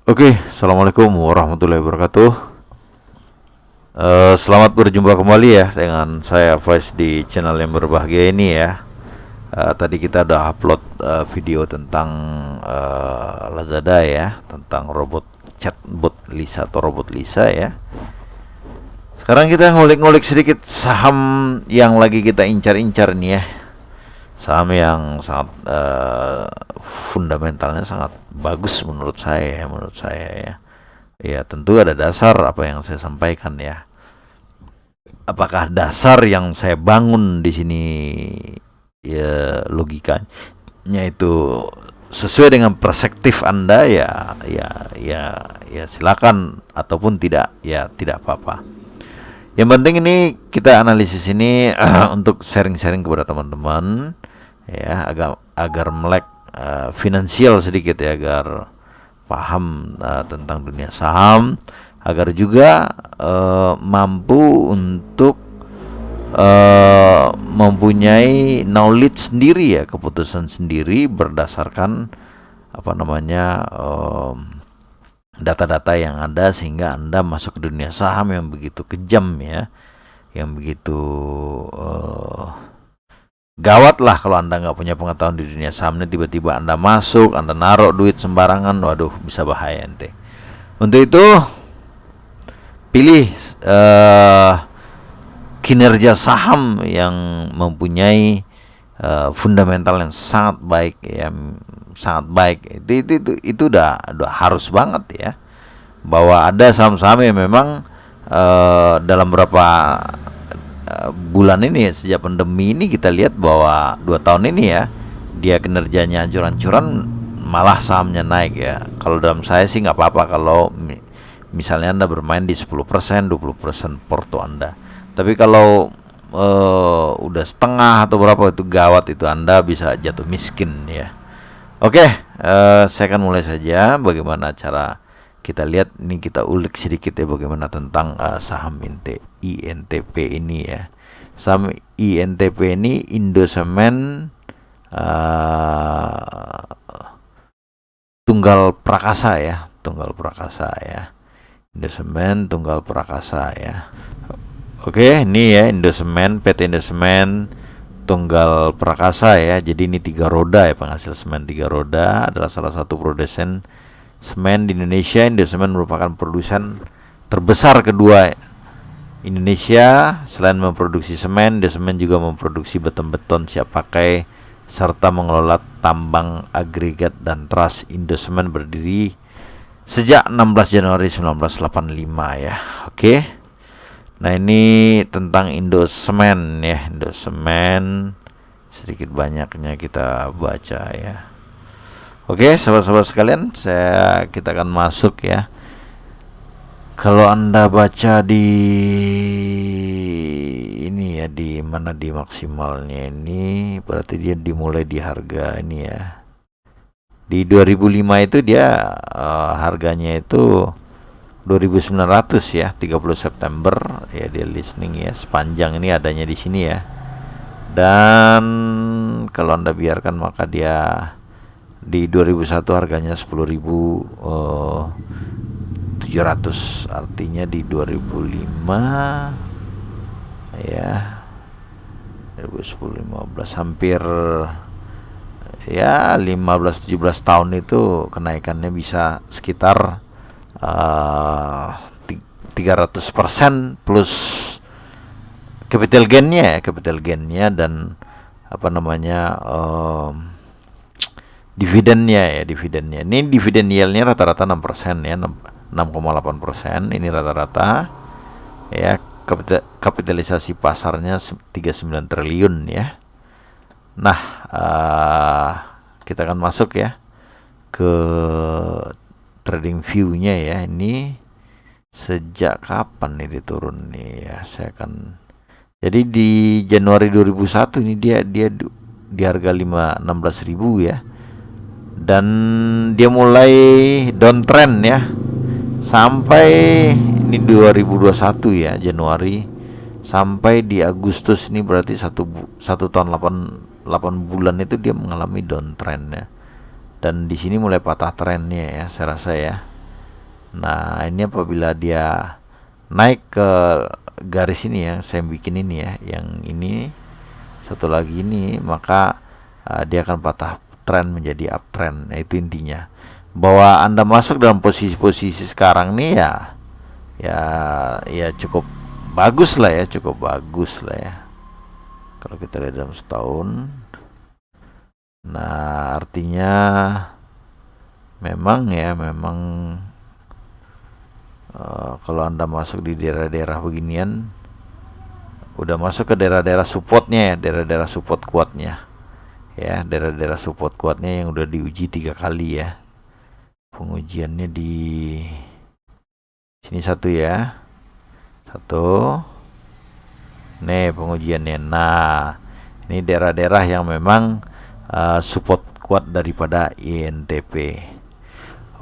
Oke, assalamualaikum warahmatullahi wabarakatuh. Selamat berjumpa kembali ya dengan saya Faiz di channel yang berbahagia ini ya. Tadi kita udah upload video tentang Lazada ya, tentang robot chatbot Lisa atau robot Lisa ya. Sekarang kita ngulik-ngulik sedikit saham yang lagi kita incar-incar nih ya. Saham yang sangat fundamentalnya sangat bagus menurut saya ya. Ya, tentu ada dasar apa yang saya sampaikan ya. Apakah dasar yang saya bangun di sini ya logikanya itu sesuai dengan perspektif Anda ya silakan ataupun tidak ya tidak apa-apa. Yang penting ini kita analisis ini untuk sharing-sharing kepada teman-teman ya agar melek finansial sedikit ya agar paham tentang dunia saham agar juga mampu untuk mempunyai knowledge sendiri ya keputusan sendiri berdasarkan apa namanya data-data yang ada sehingga Anda masuk ke dunia saham yang begitu kejam ya yang begitu gawat lah kalau Anda nggak punya pengetahuan di dunia saham ini tiba-tiba Anda masuk Anda naruh duit sembarangan waduh bisa bahaya ente. Untuk itu pilih kinerja saham yang mempunyai fundamental yang sangat baik ya sangat baik itu udah harus banget ya bahwa ada saham-saham yang memang dalam beberapa bulan ini ya, sejak pandemi ini kita lihat bahwa 2 tahun ini ya dia kinerjanya ancur-ancuran malah sahamnya naik ya. Kalau dalam saya sih nggak apa-apa kalau misalnya Anda bermain di 10%, 20% porto Anda. Tapi kalau udah setengah atau berapa itu gawat itu Anda bisa jatuh miskin ya. Oke, saya akan mulai saja bagaimana cara kita lihat ini kita ulik sedikit ya bagaimana tentang saham INTP ini ya. Saham INTP ini Indosemen uh, Tunggal Prakasa ya, Tunggal Prakasa ya. Indosemen Tunggal Prakasa ya. Oke, ini ya Indosemen, PT Indosemen Tunggal Prakasa ya. Jadi ini 3 roda ya, penghasil semen 3 roda, adalah salah satu produsen semen di Indonesia. Indosemen merupakan produsen terbesar kedua Indonesia. Selain memproduksi semen, Indosemen juga memproduksi beton-beton siap pakai serta mengelola tambang agregat dan trust. Indosemen berdiri sejak 16 Januari 1985 ya. Oke. Nah, ini tentang Indosemen ya, Indosemen sedikit banyaknya kita baca ya. Oke, sahabat-sahabat sekalian, kita akan masuk ya. Kalau Anda baca di ini ya di mana di maksimalnya ini berarti dia dimulai di harga ini ya. Di 2005 itu dia harganya itu 2.900 ya, 30 September ya dia listening ya, sepanjang ini adanya di sini ya. Dan kalau Anda biarkan maka dia di 2001 harganya 10.700, artinya di 2005 ya 2010-15 hampir ya 15-17 tahun itu kenaikannya bisa sekitar 300% plus capital gainnya dan apa namanya dividennya ini dividen yieldnya rata-rata 6% ya, 6,8% ini rata-rata ya. Kapitalisasi pasarnya 39 triliun ya. Nah, kita akan masuk ya ke trading view-nya ya. Ini sejak kapan nih turun nih ya, saya akan. Jadi di Januari 2001 ini dia di harga 16.000 ya. Dan dia mulai downtrend ya. Sampai ini 2021 ya, Januari sampai di Agustus ini berarti satu tahun 8 bulan itu dia mengalami downtrend ya. Dan di sini mulai patah trennya ya, saya rasa ya. Nah, ini apabila dia naik ke garis ini yang saya bikin ini ya, yang ini satu lagi ini, maka dia akan patah tren menjadi uptrend. Nah, itu intinya. Bahwa Anda masuk dalam posisi-posisi sekarang nih ya, ya, ya cukup bagus lah ya, cukup bagus lah ya. Kalau kita lihat dalam setahun, nah artinya memang ya, memang kalau Anda masuk di daerah-daerah beginian, udah masuk ke daerah-daerah supportnya ya, daerah-daerah support kuatnya ya, daerah-daerah support kuatnya yang udah diuji 3 kali ya. Pengujiannya di sini satu ya, satu. Nih pengujiannya. Nah, ini daerah-daerah yang memang support kuat daripada INTP.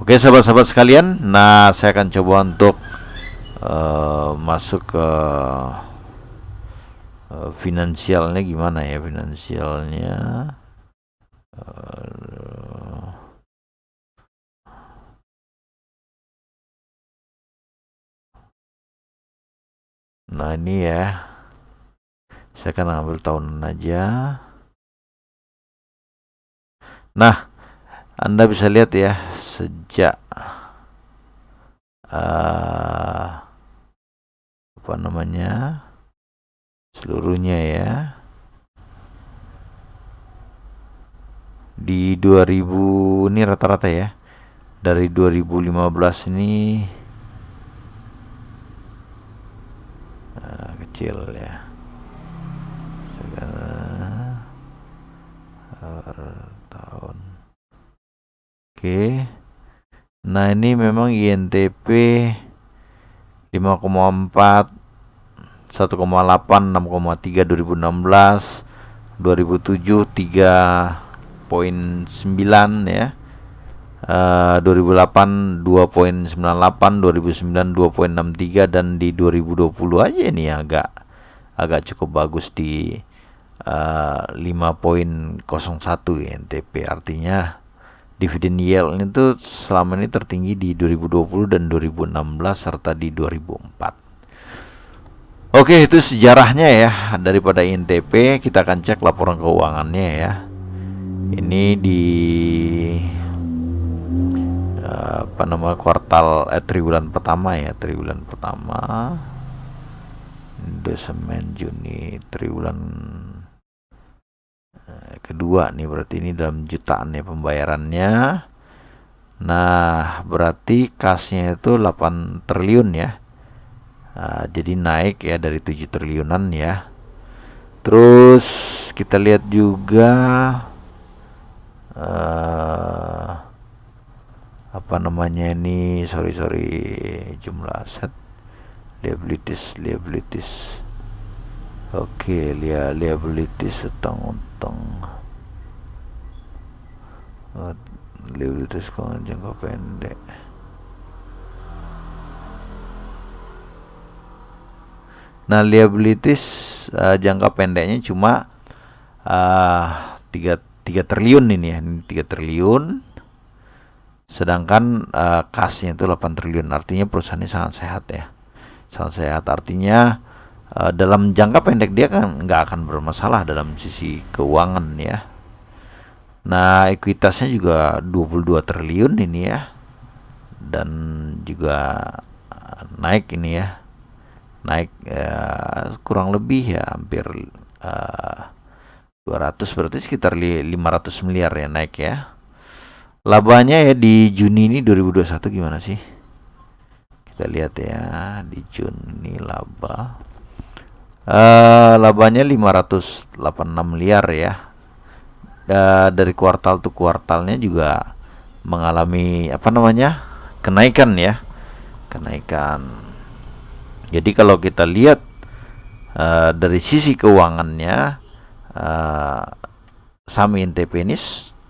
Oke sahabat-sahabat sekalian, nah saya akan coba untuk masuk ke finansialnya gimana ya, finansialnya nah ini ya, saya akan ambil tahunan aja. Nah, Anda bisa lihat ya, sejak apa namanya, seluruhnya ya, di 2000 ini rata-rata ya, dari 2015 ini kecil ya, sekarang tahun. Oke, nah ini memang INTP 5,4, 1,8, 6,3 2016, 2007 3,9 ya, 2008 2,98, 2009 2,63, dan di 2020 aja ini agak cukup bagus di 5,01 INTP. Artinya dividen yield itu selama ini tertinggi di 2020 dan 2016 serta di 2004. Oke, itu sejarahnya ya daripada INTP. Kita akan cek laporan keuangannya ya. Ini di apa nama, kuartal triwulan pertama ya, triwulan pertama, Desember, Juni, triwulan kedua nih, berarti ini dalam jutaan ya pembayarannya. Nah, berarti kasnya itu 8 triliun ya. Jadi naik ya dari 7 triliunan ya. Terus kita lihat juga apa namanya ini, sorry jumlah aset, liabilities. Oke, liabilities, utang liabilities keuangan jangka pendek. Nah, liabilities jangka pendeknya cuma 3 triliun ini ya, ini 3 triliun. Sedangkan kasnya itu 8 triliun. Artinya perusahaannya sangat sehat ya. Sangat sehat, artinya dalam jangka pendek dia kan nggak akan bermasalah dalam sisi keuangan ya. Nah, ekuitasnya juga 22 triliun ini ya. Dan juga naik ini ya. Naik kurang lebih ya hampir 200, berarti sekitar 500 miliar ya naik ya. Labanya ya di Juni ini 2021 gimana sih? Kita lihat ya di Juni laba. Labanya 586 miliar ya. Dari kuartal ke kuartalnya juga mengalami apa namanya, kenaikan ya, kenaikan. Jadi kalau kita lihat dari sisi keuangannya, saham INTP ini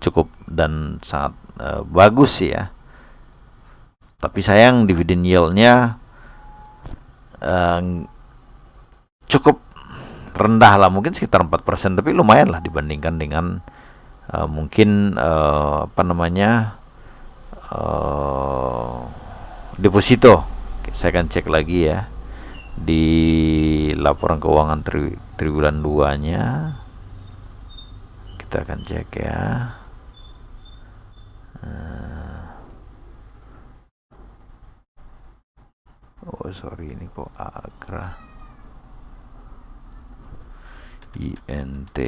cukup dan sangat bagus ya. Tapi sayang dividen yieldnya cukup rendah lah, mungkin sekitar 4%, tapi lumayan lah dibandingkan dengan mungkin apa namanya, deposito. Oke, saya akan cek lagi ya di laporan keuangan triwulan 2 nya. Kita akan cek ya. Oh sorry, ini kok Agra INT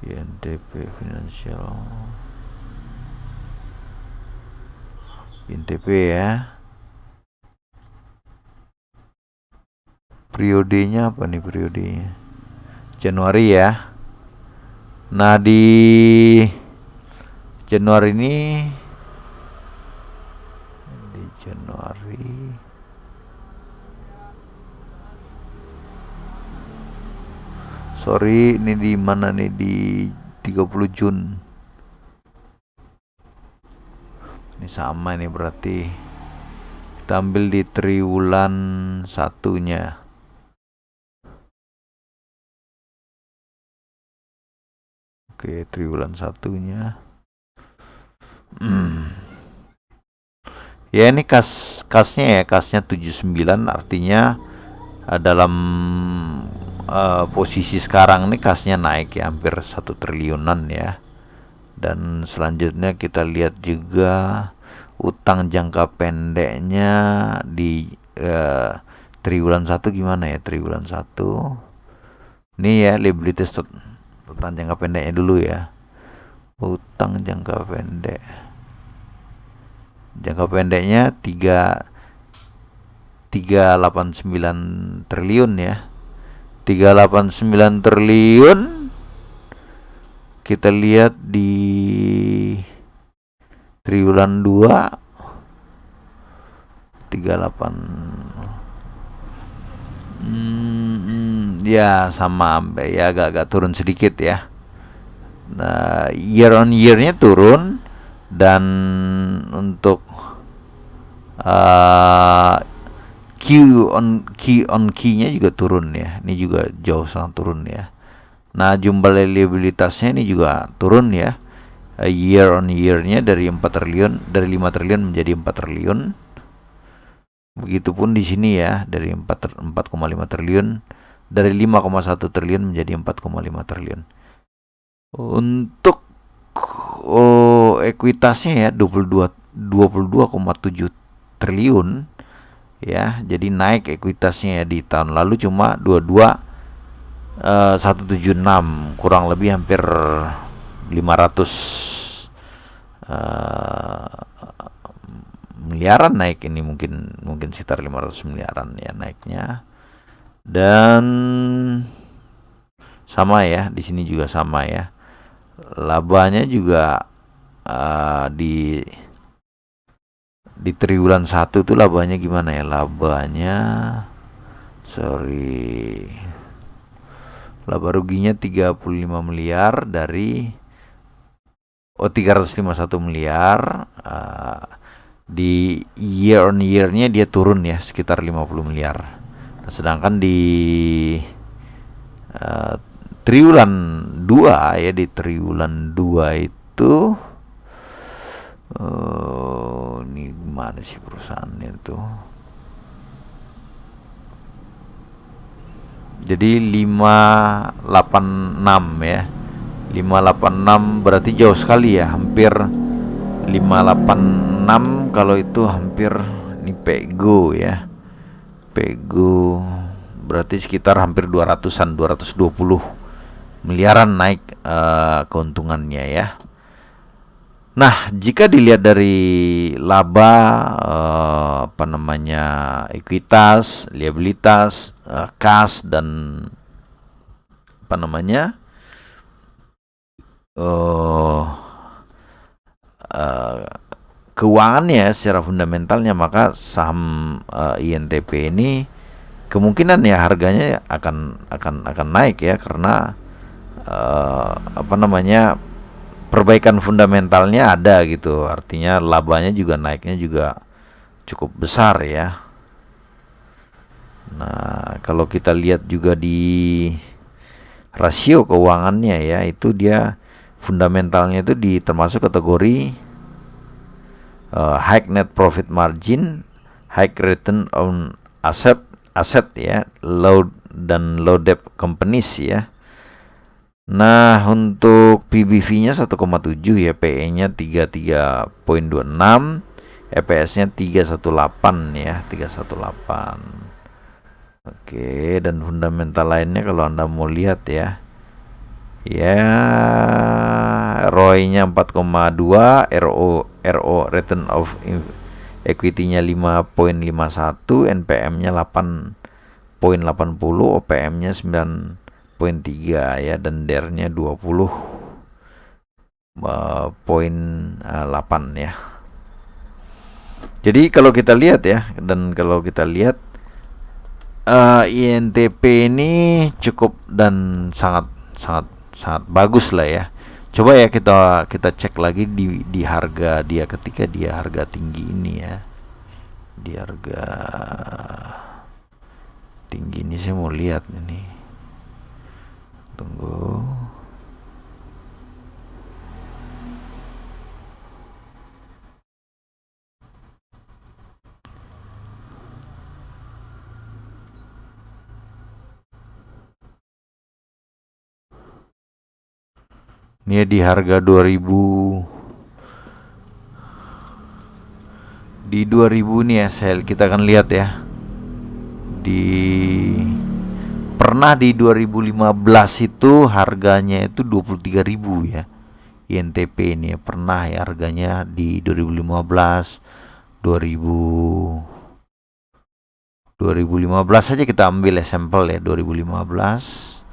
INTP Financial INTP ya. Periodenya apa nih periodenya? Januari ya. Nah di Januari ini, di Januari sorry, ini di mana nih, di 30 Jun. Ini sama nih berarti. Kita ambil di triwulan 1-nya. Oke, triwulan 1-nya. Ya ini kasnya ya, kasnya 79, artinya dalam posisi sekarang nih kasnya naik ya, hampir 1 triliunan ya. Dan selanjutnya kita lihat juga utang jangka pendeknya di triwulan 1 gimana ya, triwulan 1. Ini ya liabilities utang jangka pendeknya dulu ya. Utang jangka pendek. Jangka pendeknya 389 triliun ya. 389 triliun. Kita lihat di triwulan 2 38 ya sama ya, agak turun sedikit ya. Nah, year on year-nya turun, dan untuk Q on Q-nya juga turun ya. Ini juga jauh sangat turun ya. Nah, jumlah liabilitasnya ini juga turun ya. Year on year-nya dari 4 triliun, dari 5 triliun menjadi 4 triliun. Begitupun di sini ya, dari 4,5 triliun, dari 5,1 triliun menjadi 4,5 triliun. Untuk ekuitasnya ya 22,7 triliun ya. Jadi naik ekuitasnya ya, di tahun lalu cuma 176, kurang lebih hampir 500 miliaran naik. Ini mungkin sekitar 500 miliaran ya naiknya. Dan sama ya, di sini juga sama ya. Labanya juga di triwulan 1 tuh labanya gimana ya? Labanya laba ruginya 35 miliar dari 351 miliar. Di year on year-nya dia turun ya, sekitar 50 miliar. Nah, sedangkan di triwulan 2 ya, di triwulan 2 itu ini gimana sih perusahaannya itu? Jadi 586 ya. 586 berarti jauh sekali ya, hampir 586 kalau itu hampir, ini Pego ya. Pego berarti sekitar hampir 200-an, 220 miliaran naik keuntungannya ya. Nah, jika dilihat dari laba, ekuitas, liabilitas, kas, dan keuangannya secara fundamentalnya, maka saham INTP ini kemungkinan ya harganya akan naik ya, karena perbaikan fundamentalnya ada gitu. Artinya labanya juga naiknya juga cukup besar ya. Nah, kalau kita lihat juga di rasio keuangannya ya, itu dia fundamentalnya itu termasuk kategori high net profit margin, high return on aset ya, low debt companies ya. Nah, untuk PBV-nya 1,7 ya, PE-nya 33.26, EPS-nya 318 ya, 318. Oke, dan fundamental lainnya kalau Anda mau lihat ya. Ya, ROI-nya 4,2, RO return of equity-nya 5.51, NPM-nya 8.80, OPM-nya 9.3 ya, dan DER-nya 20.8 ya. Jadi kalau kita lihat ya, INTP ini cukup dan sangat bagus lah ya. Coba ya kita cek lagi di harga dia ketika dia harga tinggi ini ya. Di harga tinggi ini saya mau lihat ini. Tunggu. Ini di harga 2000 nih ya, kita akan lihat ya. Pernah di 2015 itu harganya itu 23.000 ya. INTP ini ya, pernah ya harganya di 2015 2015 saja kita ambil ya sampel ya 2015.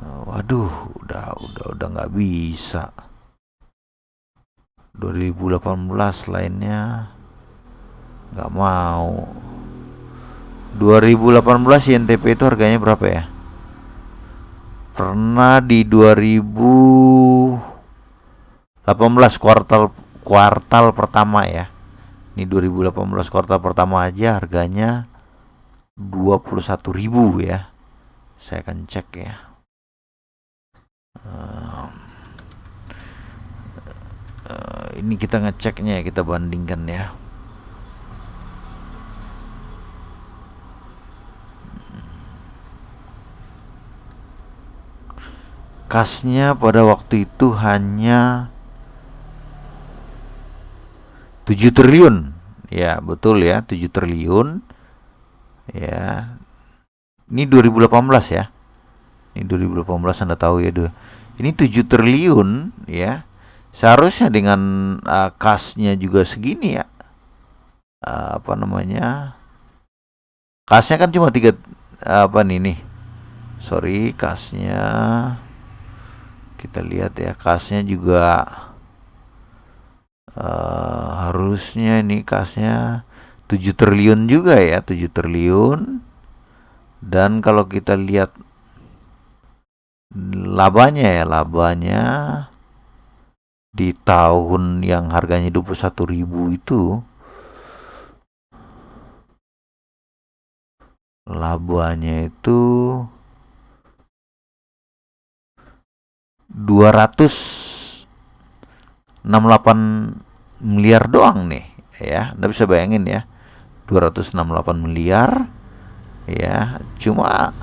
Waduh, udah nggak bisa. 2018 lainnya nggak mau. 2018 INTP itu harganya berapa ya? Pernah di 2018 kuartal pertama ya. Ini 2018 kuartal pertama aja harganya 21.000 ya. Saya akan cek ya. Ini kita ngeceknya ya, kita bandingkan ya. Kasnya pada waktu itu hanya 7 triliun. Ya, betul ya, 7 triliun. Ya. Ini 2018 ya. Ini 2018 Anda tahu ya, ini 7 triliun ya. Seharusnya dengan kasnya juga segini ya. Apa namanya? Kasnya kan cuma 3 nih. Sorry, kasnya kita lihat ya, kasnya juga harusnya ini kasnya 7 triliun juga ya, 7 triliun. Dan kalau kita lihat labanya di tahun yang harganya 21.000 itu labanya itu 268 miliar doang nih ya. Anda bisa bayangin ya, 268 miliar ya, cuma.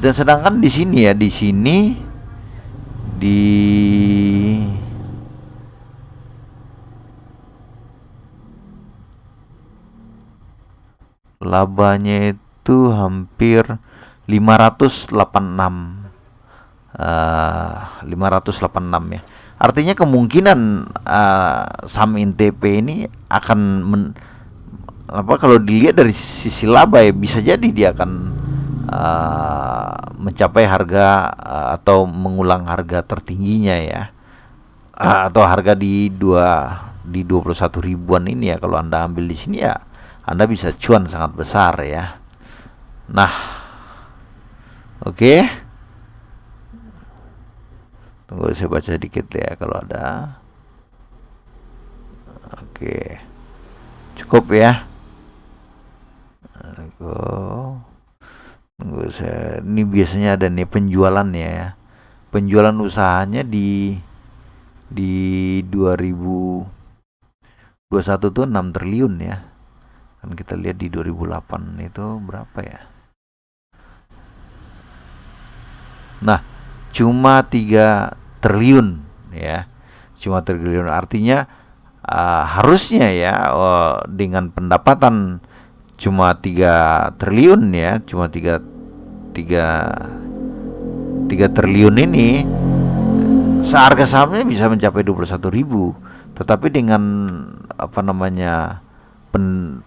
Dan sedangkan di sini labanya itu hampir 586 ya. Artinya kemungkinan saham INTP ini akan kalau dilihat dari sisi laba ya, bisa jadi dia akan mencapai harga atau mengulang harga tertingginya ya. Atau harga di 21 ribuan ini ya, kalau Anda ambil di sini ya Anda bisa cuan sangat besar ya. Nah, oke. Tunggu saya baca dikit ya kalau ada. Oke. Cukup ya. Tunggu saya, ini biasanya ada nih penjualannya ya. penjualan usahanya di 2021 tuh 6 triliun ya. Kan kita lihat di 2008 itu berapa ya? Nah, cuma 3 triliun ya. Cuma triliun artinya harusnya ya dengan pendapatan cuma 3 triliun ya, cuma 3 triliun ini seharga sahamnya bisa mencapai 21.000. Tetapi dengan apa namanya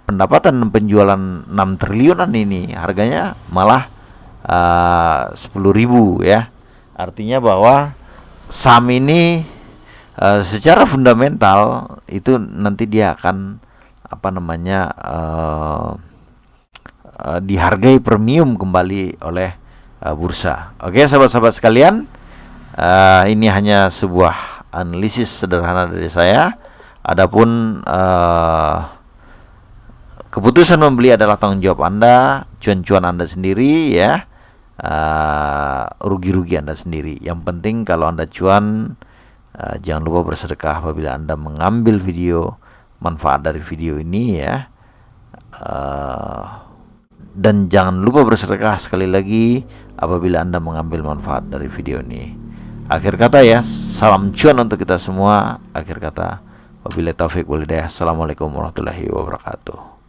pendapatan penjualan 6 triliunan ini harganya malah 10.000 ya. Artinya bahwa saham ini secara fundamental itu nanti dia akan apa namanya dihargai premium kembali oleh bursa. Oke, sahabat-sahabat sekalian, ini hanya sebuah analisis sederhana dari saya. Adapun keputusan membeli adalah tanggung jawab Anda, cuan-cuan Anda sendiri ya, rugi-rugi Anda sendiri. Yang penting kalau Anda cuan, jangan lupa bersedekah apabila Anda mengambil manfaat dari video ini ya. Dan jangan lupa bersedekah sekali lagi apabila Anda mengambil manfaat dari video ini. Akhir kata ya, salam cuan untuk kita semua. Akhir kata, wabillahi taufik wal hidayah. Assalamualaikum warahmatullahi wabarakatuh.